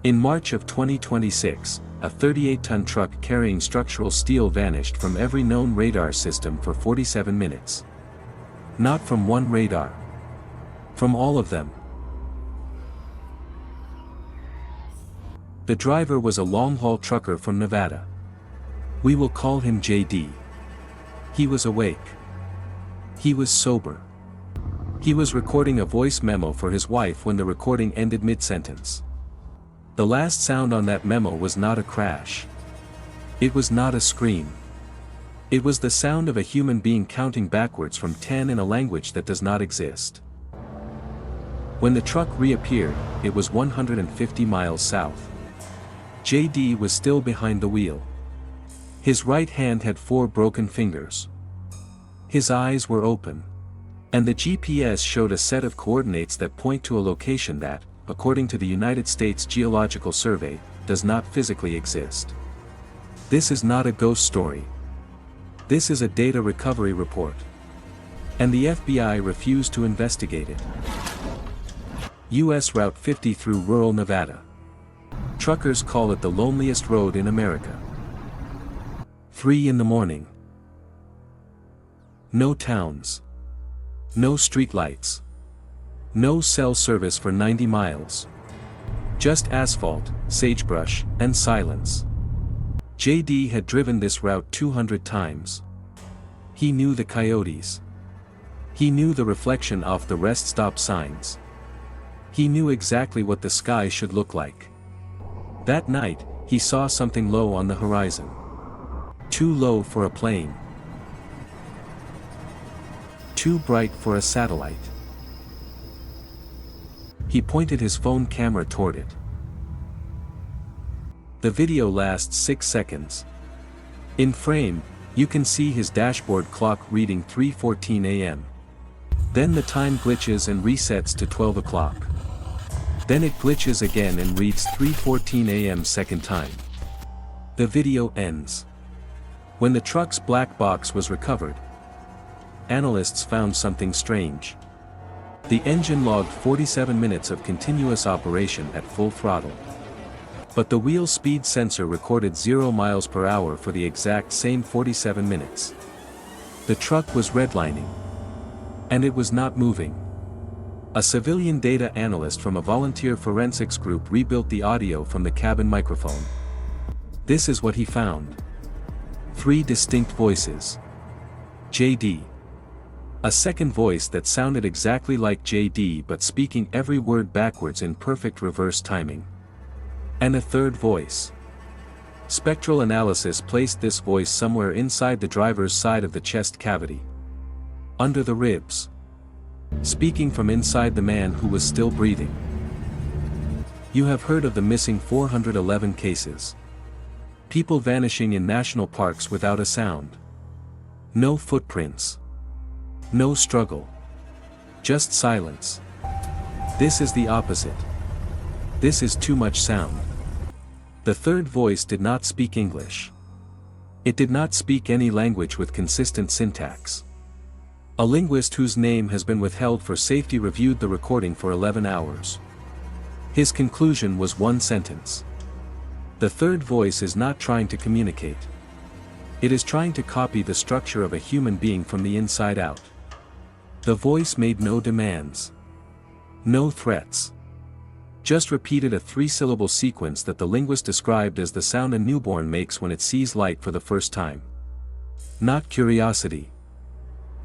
In March of 2026, a 38-ton truck carrying structural steel vanished from every known radar system for 47 minutes. Not from one radar. From all of them. The driver was a long-haul trucker from Nevada. We will call him JD. He was awake. He was sober. He was recording a voice memo for his wife when the recording ended mid-sentence. The last sound on that memo was not a crash. It was not a scream. It was the sound of a human being counting backwards from 10 in a language that does not exist. When the truck reappeared, it was 150 miles south. JD was still behind the wheel. His right hand had 4 broken fingers. His eyes were open. And the GPS showed a set of coordinates that point to a location that, according to the United States Geological Survey, does not physically exist. This is not a ghost story. This is a data recovery report. And the FBI refused to investigate it. U.S. Route 50 through rural Nevada. Truckers call it the loneliest road in America. 3 in the morning. No towns. No streetlights. No cell service for 90 miles. Just asphalt, sagebrush, and silence. JD had driven this route 200 times. He knew the coyotes. He knew the reflection off the rest stop signs. He knew exactly what the sky should look like. That night, he saw something low on the horizon. Too low for a plane. Too bright for a satellite. He pointed his phone camera toward it. The video lasts 6 seconds. In frame, you can see his dashboard clock reading 3:14 a.m. Then the time glitches and resets to 12 o'clock. Then it glitches again and reads 3:14 a.m. second time. The video ends. When the truck's black box was recovered, analysts found something strange. The engine logged 47 minutes of continuous operation at full throttle. But the wheel speed sensor recorded 0 miles per hour for the exact same 47 minutes. The truck was redlining. And it was not moving. A civilian data analyst from a volunteer forensics group rebuilt the audio from the cabin microphone. This is what he found. 3 distinct voices. JD. A second voice that sounded exactly like JD but speaking every word backwards in perfect reverse timing. And a third voice. Spectral analysis placed this voice somewhere inside the driver's side of the chest cavity. Under the ribs. Speaking from inside the man who was still breathing. You have heard of the missing 411 cases. People vanishing in national parks without a sound. No footprints. No struggle. Just silence. This is the opposite. This is too much sound. The third voice did not speak English. It did not speak any language with consistent syntax. A linguist whose name has been withheld for safety reviewed the recording for 11 hours. His conclusion was one sentence. The third voice is not trying to communicate. It is trying to copy the structure of a human being from the inside out. The voice made no demands. No threats. Just repeated a 3-syllable sequence that the linguist described as the sound a newborn makes when it sees light for the first time. Not curiosity.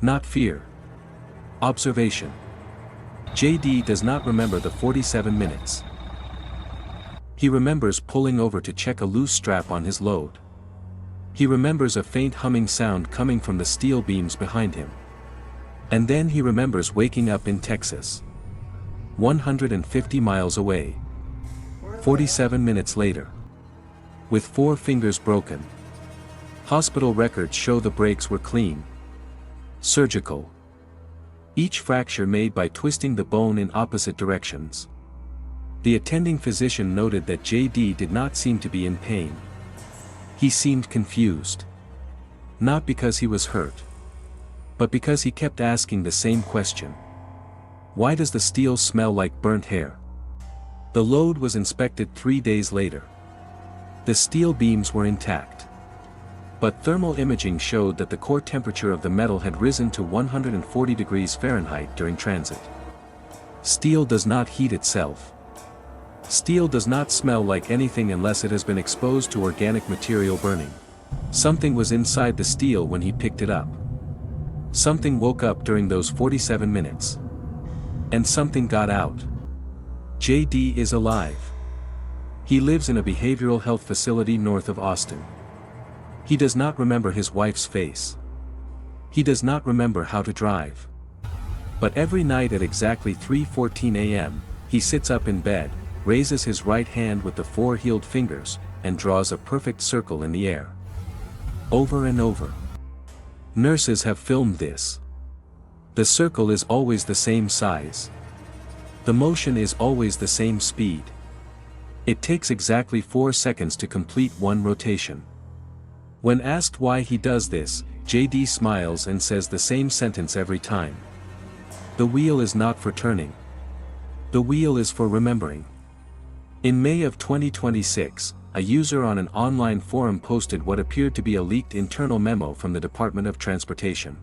Not fear. Observation. JD does not remember the 47 minutes. He remembers pulling over to check a loose strap on his load. He remembers a faint humming sound coming from the steel beams behind him. And then he remembers waking up in Texas. 150 miles away. 47 minutes later. With 4 fingers broken. Hospital records show the breaks were clean. Surgical. Each fracture made by twisting the bone in opposite directions. The attending physician noted that JD did not seem to be in pain. He seemed confused. Not because he was hurt. But because he kept asking the same question. Why does the steel smell like burnt hair? The load was inspected 3 days later. The steel beams were intact. But thermal imaging showed that the core temperature of the metal had risen to 140 degrees Fahrenheit during transit. Steel does not heat itself. Steel does not smell like anything unless it has been exposed to organic material burning. Something was inside the steel when he picked it up. Something woke up during those 47 minutes. And something got out. JD is alive. He lives in a behavioral health facility north of Austin. He does not remember his wife's face. He does not remember how to drive. But every night at exactly 3:14 a.m., he sits up in bed, raises his right hand with the 4 healed fingers, and draws a perfect circle in the air. Over and over. Nurses have filmed this. The circle is always the same size. The motion is always the same speed. It takes exactly 4 seconds to complete one rotation. When asked why he does this, JD smiles and says the same sentence every time. The wheel is not for turning. The wheel is for remembering. In May of 2026, a user on an online forum posted what appeared to be a leaked internal memo from the Department of Transportation.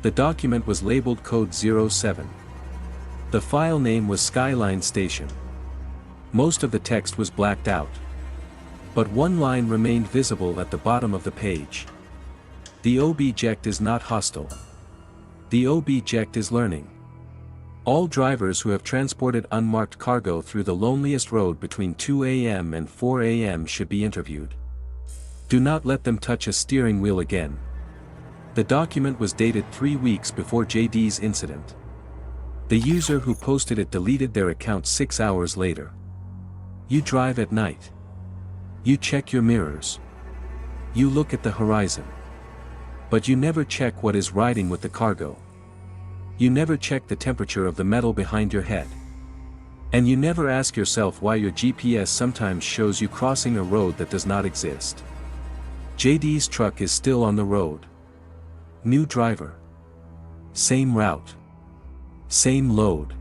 The document was labeled Code 07. The file name was Skyline Station. Most of the text was blacked out. But one line remained visible at the bottom of the page. The object is not hostile. The object is learning. All drivers who have transported unmarked cargo through the loneliest road between 2 a.m. and 4 a.m. should be interviewed. Do not let them touch a steering wheel again. The document was dated 3 weeks before JD's incident. The user who posted it deleted their account 6 hours later. You drive at night. You check your mirrors. You look at the horizon. But you never check what is riding with the cargo. You never check the temperature of the metal behind your head. And you never ask yourself why your GPS sometimes shows you crossing a road that does not exist. JD's truck is still on the road. New driver. Same route. Same load.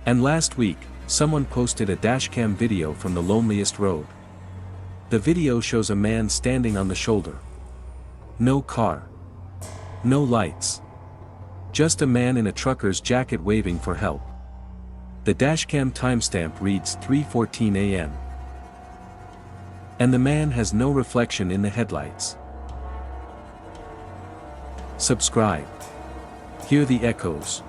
And last week, someone posted a dashcam video from the loneliest road. The video shows a man standing on the shoulder. No car. No lights. Just a man in a trucker's jacket waving for help. The dashcam timestamp reads 3:14 a.m. And the man has no reflection in the headlights. Subscribe. Hear the echoes.